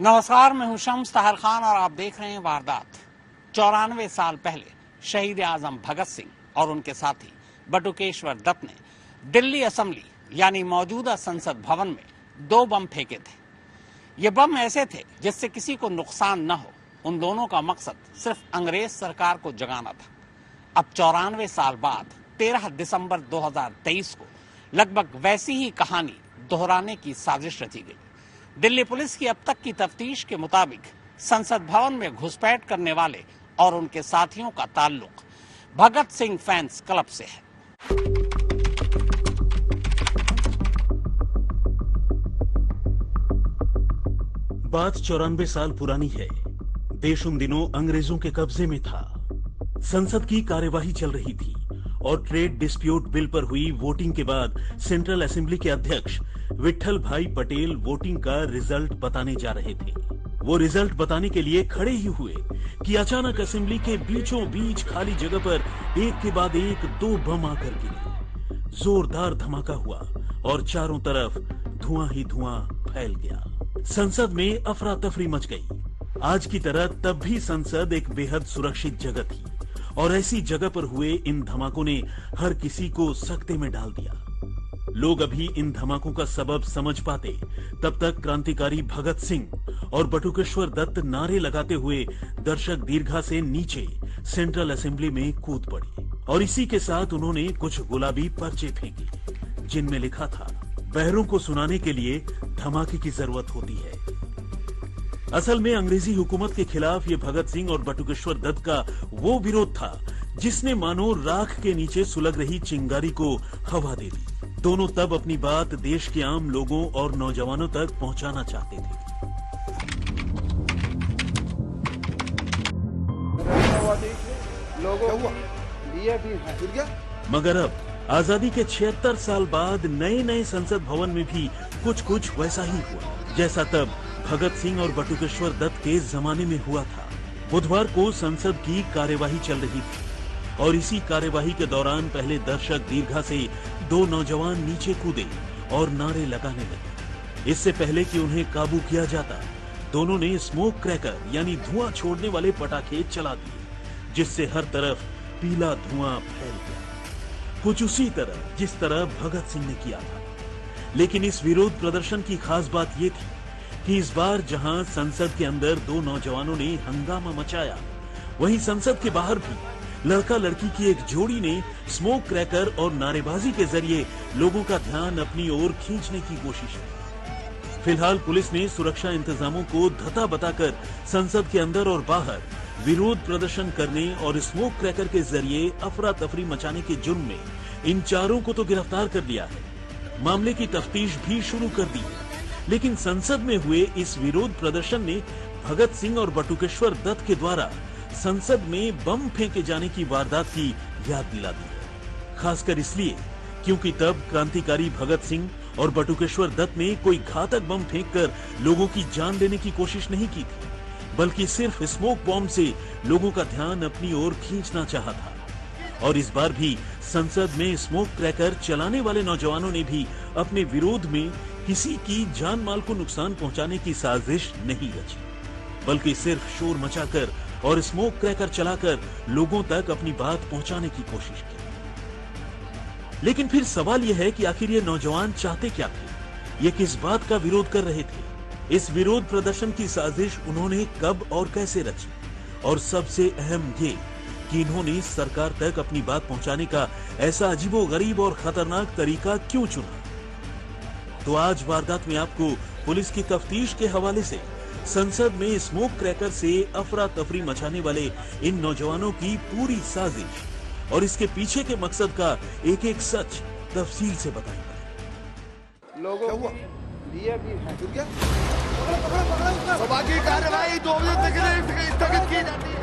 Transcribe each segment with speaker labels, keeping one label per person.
Speaker 1: नमस्कार, मैं हूं शम्स ताहिर खान और आप देख रहे हैं वारदात। 94 साल पहले शहीद आजम भगत सिंह और उनके साथी बटुकेश्वर दत्त ने दिल्ली असेंबली यानी मौजूदा संसद भवन में 2 बम फेंके थे। ये बम ऐसे थे जिससे किसी को नुकसान न हो। उन दोनों का मकसद सिर्फ अंग्रेज सरकार को जगाना था। अब 94 साल बाद 13 दिसंबर 2023 को लगभग वैसी ही कहानी दोहराने की साजिश रची गई। दिल्ली पुलिस की अब तक की तफ्तीश के मुताबिक संसद भवन में घुसपैठ करने वाले और उनके साथियों का ताल्लुक भगत सिंह फैंस क्लब से है।
Speaker 2: बात 94 साल पुरानी है। देश उन दिनों अंग्रेजों के कब्जे में था। संसद की कार्यवाही चल रही थी और ट्रेड डिस्प्यूट बिल पर हुई वोटिंग के बाद सेंट्रल असेंबली के अध्यक्ष विट्ठल भाई पटेल वोटिंग का रिजल्ट बताने जा रहे थे। वो रिजल्ट बताने के लिए खड़े ही हुए कि अचानक असेंबली के बीचों बीच खाली जगह पर एक के बाद एक 2 बम आकर गिरे। जोरदार धमाका हुआ और चारों तरफ धुआं ही धुआं फैल गया। संसद में अफरा तफरी मच गई। आज की तरह तब भी संसद एक बेहद सुरक्षित जगह थी और ऐसी जगह पर हुए इन धमाकों ने हर किसी को सकते में डाल दिया। लोग अभी इन धमाकों का सबब समझ पाते तब तक क्रांतिकारी भगत सिंह और बटुकेश्वर दत्त नारे लगाते हुए दर्शक दीर्घा से नीचे सेंट्रल असेंबली में कूद पड़े और इसी के साथ उन्होंने कुछ गुलाबी पर्चे फेंके जिनमें लिखा था, बहरों को सुनाने के लिए धमाके की जरूरत होती है। असल में अंग्रेजी हुकूमत के खिलाफ ये भगत सिंह और बटुकेश्वर दत्त का वो विरोध था जिसने मानो राख के नीचे सुलग रही चिंगारी को हवा दे दी। दोनों तब अपनी बात देश के आम लोगों और नौजवानों तक पहुंचाना चाहते थे। मगर अब आजादी के 76 साल बाद नए नए संसद भवन में भी कुछ कुछ वैसा ही हुआ जैसा तब भगत सिंह और बटुकेश्वर दत्त के जमाने में हुआ था। बुधवार को संसद की कार्यवाही चल रही थी और इसी कार्यवाही के दौरान पहले दर्शक दीर्घा से 2 नौजवान नीचे कूदे और नारे लगाने लगे। इससे पहले कि उन्हें काबू किया जाता, दोनों ने स्मोक क्रैकर यानी धुआं छोड़ने वाले पटाखे चला दिए जिससे हर तरफ पीला धुआं फैल गया, कुछ उसी तरह जिस तरह भगत सिंह ने किया था। लेकिन इस विरोध प्रदर्शन की खास बात ये थी कि इस बार जहां संसद के अंदर 2 नौजवानों ने हंगामा मचाया, वहीं संसद के बाहर भी लड़का लड़की की एक जोड़ी ने स्मोक क्रैकर और नारेबाजी के जरिए लोगों का ध्यान अपनी ओर खींचने की कोशिश की। फिलहाल पुलिस ने सुरक्षा इंतजामों को धता बताकर संसद के अंदर और बाहर विरोध प्रदर्शन करने और स्मोक क्रैकर के जरिए अफरा तफरी मचाने के जुर्म में इन चारों को तो गिरफ्तार कर लिया है। मामले की तफ्तीश भी शुरू कर दी है। लेकिन संसद में हुए इस विरोध प्रदर्शन ने भगत सिंह और बटुकेश्वर दत्त के द्वारा संसद में बम फेंके जाने की वारदात की याद दिला दी है। खासकर इसलिए क्योंकि तब क्रांतिकारी भगत सिंह और बटुकेश्वर दत्त ने कोई घातक बम फेंककर लोगों की जान लेने की कोशिश नहीं की थी, बल्कि सिर्फ स्मोक बॉम्ब से लोगों का ध्यान अपनी ओर खींचना चाहा था। और इस बार भी संसद में स्मोक क्रैकर चलाने वाले नौजवानों ने भी अपने विरोध में किसी की जान माल को नुकसान पहुंचाने की साजिश नहीं रची, बल्कि सिर्फ शोर मचाकर और स्मोक क्रैकर चलाकर लोगों तक अपनी बात पहुंचाने की कोशिश की। लेकिन फिर सवाल यह है कि आखिर ये नौजवान चाहते क्या थे? ये किस बात का विरोध कर रहे थे? इस विरोध प्रदर्शन की साजिश उन्होंने कब और कैसे रची? और सबसे अहम ये कि इन्होंने सरकार तक अपनी बात पहुंचाने का ऐसा अजीबोगरीब और खतरनाक तरीका क्यों चुना? तो आज वारदात में आपको पुलिस की तफ्तीश के हवाले से संसद में स्मोक क्रैकर से अफरा तफरी मचाने वाले इन नौजवानों की पूरी साजिश और इसके पीछे के मकसद का एक एक सच तफसील से बताएंगे।
Speaker 3: लोगों को लिए भी है तो बाकी कार्रवाई 2 बजे तक स्थगित की जाती है।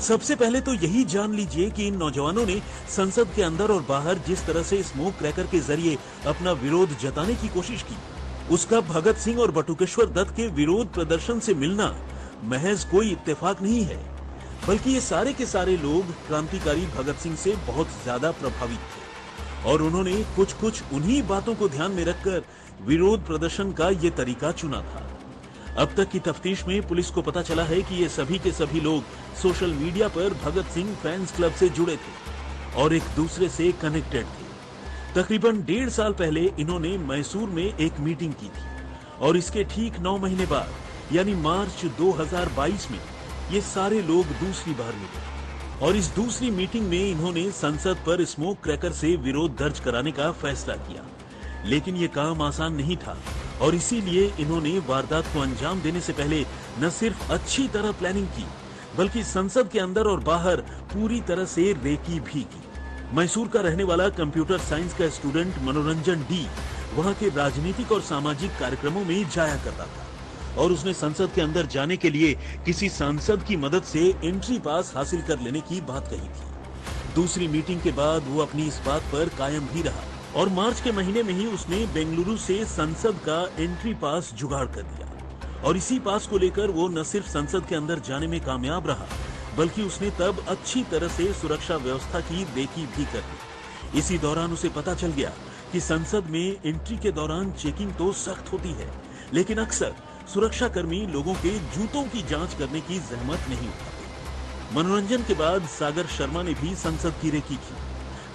Speaker 2: सबसे पहले तो यही जान लीजिए कि इन नौजवानों ने संसद के अंदर और बाहर जिस तरह से स्मोक क्रैकर के जरिए अपना विरोध जताने की कोशिश की, उसका भगत सिंह और बटुकेश्वर दत्त के विरोध प्रदर्शन से मिलना महज कोई इत्तेफाक नहीं है, बल्कि ये सारे के सारे लोग क्रांतिकारी भगत सिंह से बहुत ज्यादा प्रभावित थे। और उन्होंने कुछ कुछ उन्हीं बातों को ध्यान में रखकर विरोध प्रदर्शन का ये तरीका चुना था। अब तक की तफ्तीश में पुलिस को पता चला है कि ये सभी के सभी लोग सोशल मीडिया पर भगत सिंह फैंस क्लब से जुड़े थे और एक दूसरे से कनेक्टेड थे। तकरीबन 1.5 साल पहले इन्होंने मैसूर में एक मीटिंग की थी और इसके ठीक 9 महीने बाद यानी मार्च 2022 में ये सारे लोग दूसरी बार मिले और इस दूसरी मीटिंग में इन्होंने संसद पर स्मोक क्रैकर से विरोध दर्ज कराने का फैसला किया। लेकिन ये काम आसान नहीं था और इसीलिए इन्होंने वारदात को अंजाम देने से पहले न सिर्फ अच्छी तरह प्लानिंग की बल्कि संसद के अंदर और बाहर पूरी तरह से रेकी भी की। मैसूर का रहने वाला कंप्यूटर साइंस का स्टूडेंट मनोरंजन डी वहां के राजनीतिक और सामाजिक कार्यक्रमों में जाया करता था और उसने संसद के अंदर जाने के लिए किसी सांसद की मदद से एंट्री पास हासिल कर लेने की बात कही थी। दूसरी मीटिंग के बाद वो अपनी इस बात पर कायम भी रहा और मार्च के महीने में ही उसने बेंगलुरु से संसद का एंट्री पास जुगाड़ कर दिया और इसी पास को लेकर वो न सिर्फ संसद के अंदर जाने में कामयाब रहा बल्कि उसने तब अच्छी तरह से सुरक्षा व्यवस्था की रेकी भी कर ली। इसी दौरान उसे पता चल गया कि संसद में एंट्री के दौरान चेकिंग तो सख्त होती है लेकिन अक्सर सुरक्षा कर्मी लोगों के जूतों की जांच करने की जहमत नहीं उठाते। मनोरंजन के बाद सागर शर्मा ने भी संसद की रेकी की।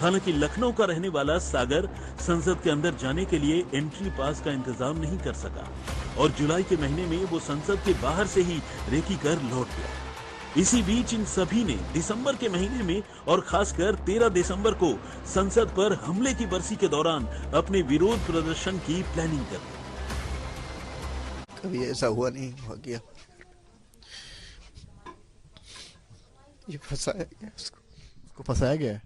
Speaker 2: हालांकि लखनऊ का रहने वाला सागर संसद के अंदर जाने के लिए एंट्री पास का इंतजाम नहीं कर सका और जुलाई के महीने में वो संसद के बाहर से ही रेकी कर लौट गया। इसी बीच इन सभी ने दिसंबर के महीने में और खासकर 13 दिसंबर को संसद पर हमले की बरसी के दौरान अपने विरोध प्रदर्शन की प्लानिंग कर ली।
Speaker 3: कभी ऐसा हुआ नहीं हुआ गया, ये फंसाया गया, उसको फंसाया गया है।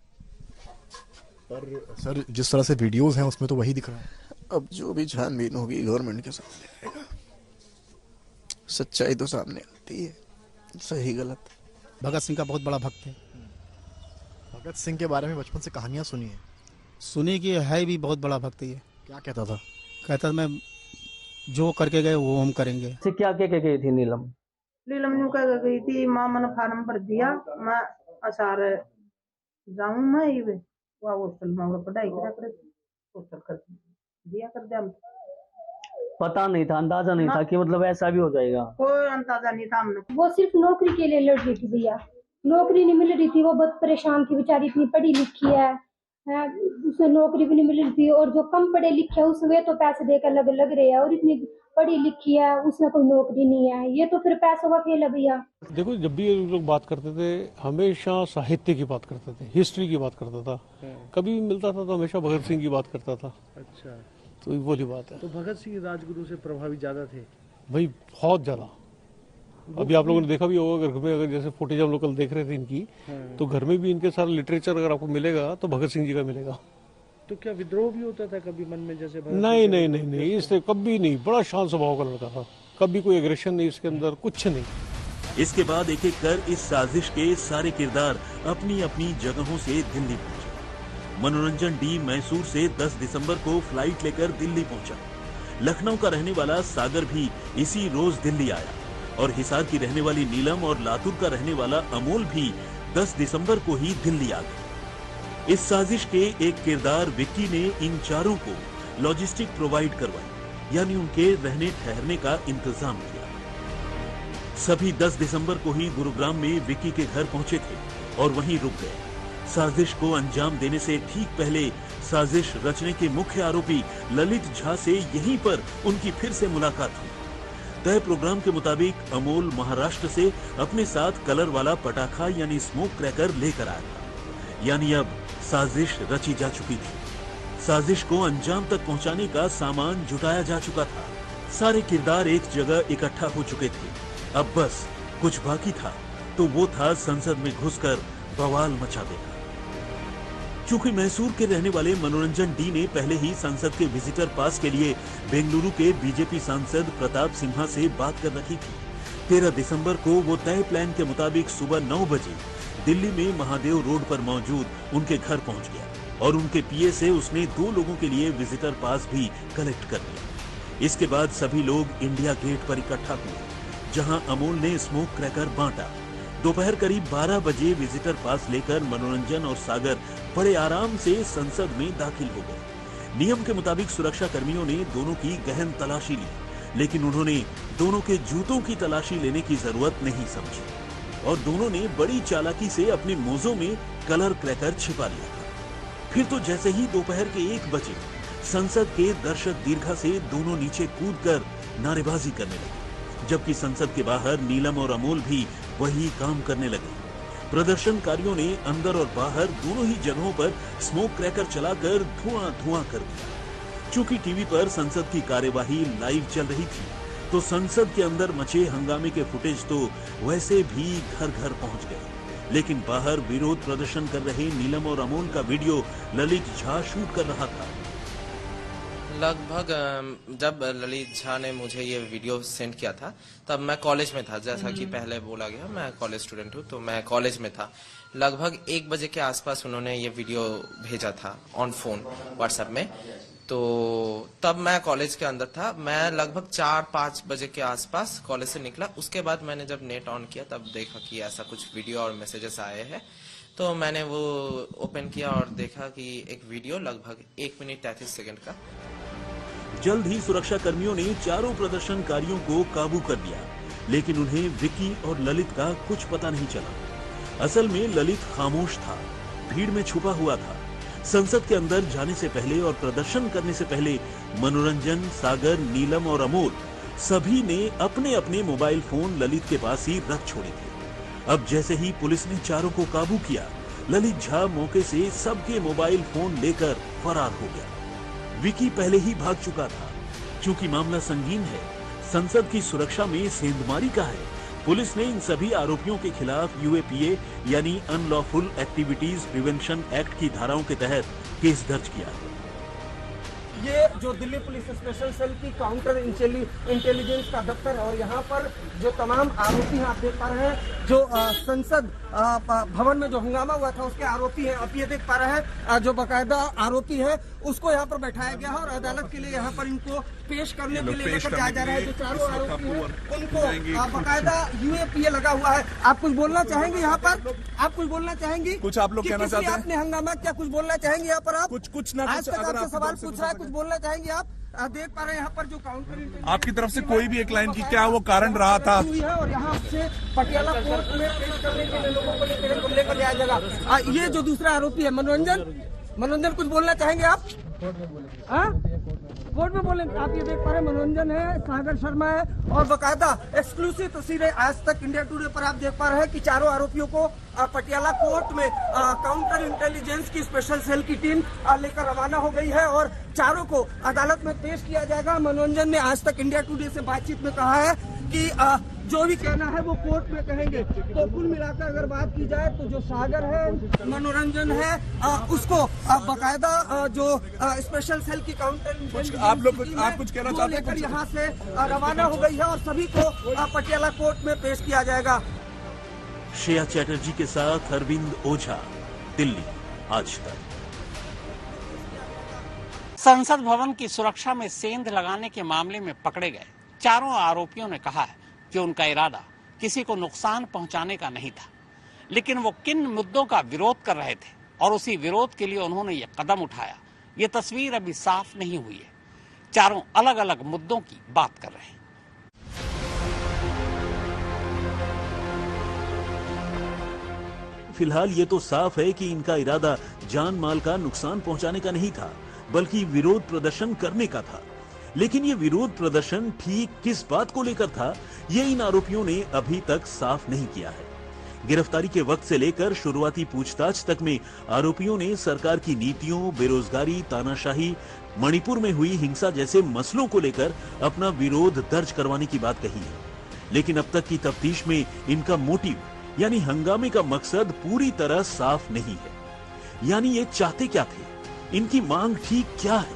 Speaker 3: पर सर जिस तरह से वीडियोस हैं उसमें तो वही दिख रहा है। अब जो भी छानबीन होगी गवर्नमेंट के सामने आएगा, सच्चाई तो सामने आती है, सही गलत।
Speaker 4: भगत सिंह का बहुत बड़ा भक्त है।
Speaker 3: भगत सिंह के बारे में बचपन से कहानियां सुनी है?
Speaker 4: सुनी कि है भी बहुत बड़ा भक्त है।
Speaker 3: क्या कहता था?
Speaker 4: कहता मैं जो करके गए वो हम करेंगे।
Speaker 5: क्या क्या गई थी नीलम?
Speaker 6: नीलम न्यू कह गई थी माँ मैंने फार्म भर दिया, मैं असार जाऊं, मैं वहाँ हॉस्टल में पढ़ाई करा कर हॉस्टल कर दिया कर दिया।
Speaker 5: पता नहीं था, अंदाजा नहीं था कि मतलब ऐसा भी हो जाएगा।
Speaker 6: कोई अंदाजा नहीं था हमने।
Speaker 7: वो सिर्फ नौकरी के लिए लड़ रही थी भैया, नौकरी नहीं मिल रही थी, वो बहुत परेशान थी बेचारी, इतनी पढ़ी लिखी है, उसे नौकरी भी नहीं मिल रही थी और जो कम पढ़े लिखे है उसमें तो पैसे देकर लग रहे हैं और इतनी पढ़ी लिखी है उसमें कोई नौकरी नहीं है, ये तो फिर पैसों का खेल है भैया।
Speaker 8: देखो जब भी ये लोग बात करते थे हमेशा साहित्य की बात करते थे, हिस्ट्री की बात करता था, कभी भी मिलता था तो हमेशा भगत सिंह की बात करता था।
Speaker 9: अच्छा,
Speaker 8: तो वो बात है।
Speaker 9: तो भगत सिंह राजगुरु से प्रभावित ज्यादा थे
Speaker 8: भाई, बहुत ज्यादा। अभी आप लोगों ने देखा भी होगा घर में, अगर जैसे फुटेज हम लोग कल देख रहे थे इनकी, तो घर में भी इनके सारा लिटरेचर अगर आपको मिलेगा तो भगत सिंह जी का मिलेगा।
Speaker 9: तो क्या विद्रोह भी होता था कभी मन में? जैसे
Speaker 8: नहीं नहीं नहीं नहीं, इससे कभी नहीं, बड़ा शांत स्वभाव का लड़का था, कभी कोई एग्रेशन नहीं इसके अंदर, कुछ नहीं।
Speaker 2: इसके बाद एक एक कर इस साजिश के सारे किरदार अपनी अपनी जगहों से दिल्ली पहुंचे। मनोरंजन डी मैसूर से 10 दिसंबर को फ्लाइट लेकर दिल्ली पहुंचा। लखनऊ का रहने वाला सागर भी इसी रोज दिल्ली आया और हिसार की रहने वाली नीलम और लातूर का रहने वाला अमोल भी 10 दिसंबर को ही दिल्ली आ गए। इस साजिश के एक किरदार विक्की ने इन चारों को लॉजिस्टिक प्रोवाइड करवाई, यानी उनके रहने ठहरने का इंतजाम किया। सभी 10 दिसंबर को ही गुरुग्राम में विक्की के घर पहुंचे थे और वहीं रुक गए। साजिश को अंजाम देने से ठीक पहले साजिश रचने के मुख्य आरोपी ललित झा से यहीं पर उनकी फिर से मुलाकात हुई। तय प्रोग्राम के मुताबिक अमोल महाराष्ट्र से अपने साथ कलर वाला पटाखा यानी स्मोक क्रैकर लेकर आया था, यानी अब साजिश रची जा चुकी थी। साजिश को अंजाम तक पहुंचाने का सामान जुटाया जा चुका था। सारे किरदार एक जगह इकट्ठा हो चुके थे। अब बस कुछ बाकी था, तो वो था संसद में घुसकर बवाल मचा देना। चूंकि मैसूर के रहने वाले मनोरंजन डी ने पहले ही संसद के विजिटर पास के लिए बेंगलुरु के बीजेपी सांसद प्रताप सिम्हा से बात कर रखी थी, 13 दिसंबर को वो तय प्लान के मुताबिक सुबह 9 बजे दिल्ली में महादेव रोड पर मौजूद उनके घर पहुंच गया और उनके पीए से उसने 2 लोगों के लिए विजिटर पास भी कलेक्ट कर लिया। इसके बाद सभी लोग इंडिया गेट पर इकट्ठा हुए, जहां अमोल ने स्मोक क्रैकर बांटा, दोपहर करीब 12 बजे विजिटर पास लेकर मनोरंजन और सागर बड़े आराम से संसद में दाखिल हो गए। नियम के मुताबिक सुरक्षा कर्मियों ने दोनों की गहन तलाशी ली, लेकिन उन्होंने दोनों के जूतों की तलाशी लेने की जरूरत नहीं समझी और दोनों ने बड़ी चालाकी से अपने मोजों में कलर क्रैकर छिपा लिया था। फिर तो जैसे ही दोपहर के 1 बजे संसद के दर्शक दीर्घा से दोनों नीचे कूदकर नारेबाजी करने लगे, जबकि संसद के बाहर नीलम और अमोल भी वही काम करने लगे। प्रदर्शनकारियों ने अंदर और बाहर दोनों ही जगहों पर स्मोक क्रैकर चलाकर धुआं कर दिया। चूंकि टीवी पर संसद की कार्यवाही लाइव चल रही थी, तो संसद के अंदर मचे हंगामे के फुटेज तो वैसे भी घर घर पहुंच गए, लेकिन बाहर विरोध प्रदर्शन कर रहे नीलम और अमोल का वीडियो ललित झा शूट कर रहा था।
Speaker 10: लगभग जब ललित झा ने मुझे ये वीडियो सेंड किया था तब मैं कॉलेज में था। जैसा कि पहले बोला गया, मैं कॉलेज स्टूडेंट हूँ, तो मैं कॉलेज में था। लगभग 1 बजे के आसपास उन्होंने ये वीडियो भेजा था ऑन फोन व्हाट्सएप में। तो तब मैं कॉलेज के अंदर था। मैं लगभग 4-5 बजे के आसपास कॉलेज से निकला। उसके बाद मैंने जब नेट ऑन किया तब देखा कि ऐसा कुछ वीडियो और मैसेजेस आए हैं। तो मैंने वो ओपन किया और देखा कि एक वीडियो लगभग 1 मिनट 33 सेकंड का।
Speaker 2: जल्द ही सुरक्षा कर्मियों ने चारों प्रदर्शनकारियों को काबू कर लिया, लेकिन उन्हें विकी और ललित का कुछ पता नहीं चला। असल में ललित खामोश था, भीड़ में छुपा हुआ था। संसद के अंदर जाने से पहले और प्रदर्शन करने से पहले मनोरंजन, सागर, नीलम और अमोल सभी ने अपने अपने मोबाइल फोन ललित के पास ही रख छोड़े थे। अब जैसे ही पुलिस ने चारों को काबू किया, ललित झा मौके से सबके मोबाइल फोन लेकर फरार हो गया। विकी पहले ही भाग चुका था। चूंकि मामला संगीन है, संसद की सुरक्षा में सेंधमारी का है, पुलिस ने इन सभी आरोपियों के खिलाफ यूएपीए यानी अनलॉफुल एक्टिविटीज प्रिवेंशन एक्ट की धाराओं के तहत केस दर्ज किया है।
Speaker 11: ये जो दिल्ली पुलिस स्पेशल सेल की काउंटर इंटेलिजेंस का दफ्तर है और यहाँ पर जो तमाम आरोपी हैं आप देख पा रहे हैं, जो संसद भवन में जो हंगामा हुआ था उसके आरोपी हैं। आप ये देख पा रहे हैं जो बाकायदा आरोपी है उसको यहाँ पर बैठाया गया है और अदालत के लिए यहाँ पर इनको पेश करने के लिए लेकर जाया जा रहा है। जो चारों आरोपी हैं उनको बाकायदा यूएपीए लगा हुआ है। आप कुछ बोलना चाहेंगे यहाँ पर? आप कुछ बोलना चाहेंगे?
Speaker 12: कुछ आप लोग कहना चाहते हैं?
Speaker 11: आपने हंगामा क्या कुछ बोलना चाहेंगे यहाँ पर? आप
Speaker 12: कुछ ना
Speaker 11: आज तक आपसे सवाल पूछ रहा है, कुछ बोलना चाहेंगे आप? देख पा रहे हैं यहाँ पर जो काउंटर
Speaker 12: आपकी तरफ से कोई भी एक लाइन की क्या वो कारण रहा था?
Speaker 11: और यहाँ से पटियाला कोर्ट में पेश करने के लिए लोगों को लेकर जाया जाएगा। ये जो दूसरा आरोपी है मनोरंजन कुछ बोलना चाहेंगे आप? कोर्ट में बोले। आप ये देख पा रहे हैं मनोरंजन है, सागर शर्मा है और बाकायदा एक्सक्लूसिव तस्वीरें आज तक इंडिया टुडे पर आप देख पा रहे हैं कि चारों आरोपियों को पटियाला कोर्ट में काउंटर इंटेलिजेंस की स्पेशल सेल की टीम लेकर रवाना हो गई है और चारों को अदालत में पेश किया जाएगा। मनोरंजन ने आज तक इंडिया टुडे से बातचीत में कहा है कि जो भी कहना है वो कोर्ट में कहेंगे। तो कुल मिलाकर अगर बात की जाए तो जो सागर है, मनोरंजन है, उसको बाकायदा जो स्पेशल सेल की काउंटर
Speaker 12: आप कुछ कहना चाहते हैं?
Speaker 11: यहाँ से रवाना हो गई है और सभी को पटियाला कोर्ट में पेश किया जाएगा।
Speaker 2: श्रेया चैटर्जी के साथ अरविंद ओझा, दिल्ली, आज तक।
Speaker 1: संसद भवन की सुरक्षा में सेंध लगाने के मामले में पकड़े गए चारों आरोपियों ने कहा है कि उनका इरादा किसी को नुकसान पहुंचाने का नहीं था, लेकिन वो किन मुद्दों का विरोध कर रहे थे और उसी विरोध के लिए उन्होंने ये कदम उठाया, ये तस्वीर अभी साफ नहीं हुई है। चारों अलग अलग मुद्दों की बात कर रहे हैं।
Speaker 2: फिलहाल ये तो साफ है कि इनका इरादा जान माल का नुकसान पहुंचाने का नहीं था, बल्कि विरोध प्रदर्शन करने का था। लेकिन ये विरोध प्रदर्शन ठीक किस बात को लेकर था, ये इन आरोपियों ने अभी तक साफ नहीं किया है। गिरफ्तारी के वक्त से लेकर शुरुआती पूछताछ तक में आरोपियों ने सरकार की नीतियों, बेरोजगारी, तानाशाही, मणिपुर में हुई हिंसा जैसे मसलों को लेकर अपना विरोध दर्ज करवाने की बात कही है। लेकिन अब तक की तफ्तीश में इनका मोटिव यानी हंगामे का मकसद पूरी तरह साफ नहीं है। यानी ये चाहते क्या थे, इनकी मांग ठीक क्या है,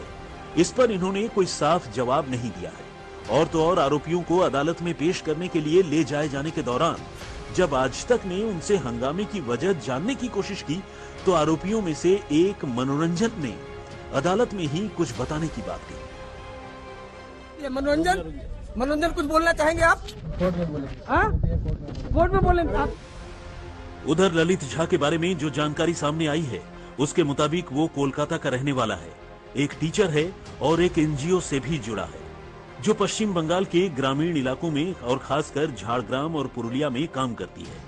Speaker 2: इस पर इन्होंने कोई साफ जवाब नहीं दिया है। और तो और आरोपियों को अदालत में पेश करने के लिए ले जाए जाने के दौरान जब आज तक ने उनसे हंगामे की वजह जानने की कोशिश की, तो आरोपियों में से एक मनोरंजन ने अदालत में ही कुछ बताने की बात की।
Speaker 11: मनोरंजन कुछ बोलना चाहेंगे आप? कोर्ट में बोले। कोर्ट में बोले आप?
Speaker 2: उधर ललित झा के बारे में जो जानकारी सामने आई है, उसके मुताबिक वो कोलकाता का रहने वाला है, एक टीचर है और एक एनजीओ से भी जुड़ा है, जो पश्चिम बंगाल के ग्रामीण इलाकों में और खासकर झाड़ग्राम और पुरुलिया में काम करती है।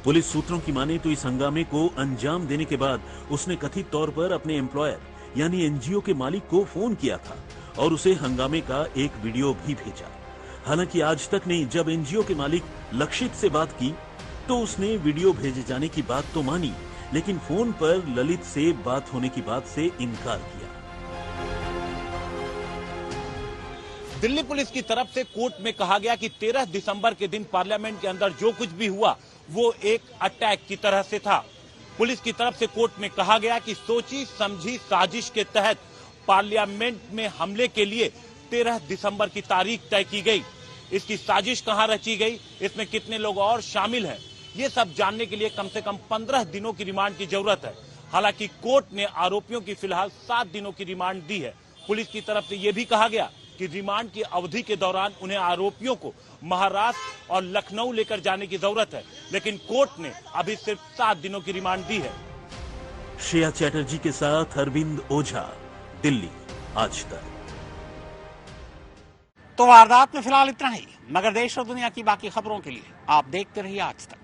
Speaker 2: पुलिस सूत्रों की माने तो इस हंगामे को अंजाम देने के बाद उसने कथित तौर पर अपने एम्प्लॉयर यानी एनजीओ के मालिक को फोन किया था और उसे हंगामे का एक वीडियो भी भेजा। हालांकि आज तक ने जब एनजीओ के मालिक लक्षित से बात की तो उसने वीडियो भेजे जाने की बात तो मानी, लेकिन फोन पर ललित से बात होने की बात से इनकार किया।
Speaker 13: दिल्ली पुलिस की तरफ से कोर्ट में कहा गया कि 13 दिसंबर के दिन पार्लियामेंट के अंदर जो कुछ भी हुआ वो एक अटैक की तरह से था। पुलिस की तरफ से कोर्ट में कहा गया कि सोची समझी साजिश के तहत पार्लियामेंट में हमले के लिए 13 दिसंबर की तारीख तय की गई। इसकी साजिश कहां रची गई, इसमें कितने लोग और शामिल हैं, ये सब जानने के लिए कम से कम 15 दिनों की रिमांड की जरूरत है। हालांकि कोर्ट ने आरोपियों की फिलहाल 7 दिनों की रिमांड दी है। पुलिस की तरफ से यह भी कहा गया कि रिमांड की अवधि के दौरान उन्हें आरोपियों को महाराष्ट्र और लखनऊ लेकर जाने की जरूरत है, लेकिन कोर्ट ने अभी सिर्फ 7 दिनों की रिमांड दी है।
Speaker 2: श्रेया चैटर्जी के साथ अरविंद ओझा, दिल्ली, आज तक।
Speaker 1: तो वारदात में फिलहाल इतना ही, मगर देश और दुनिया की बाकी खबरों के लिए आप देखते रहिए आज तक।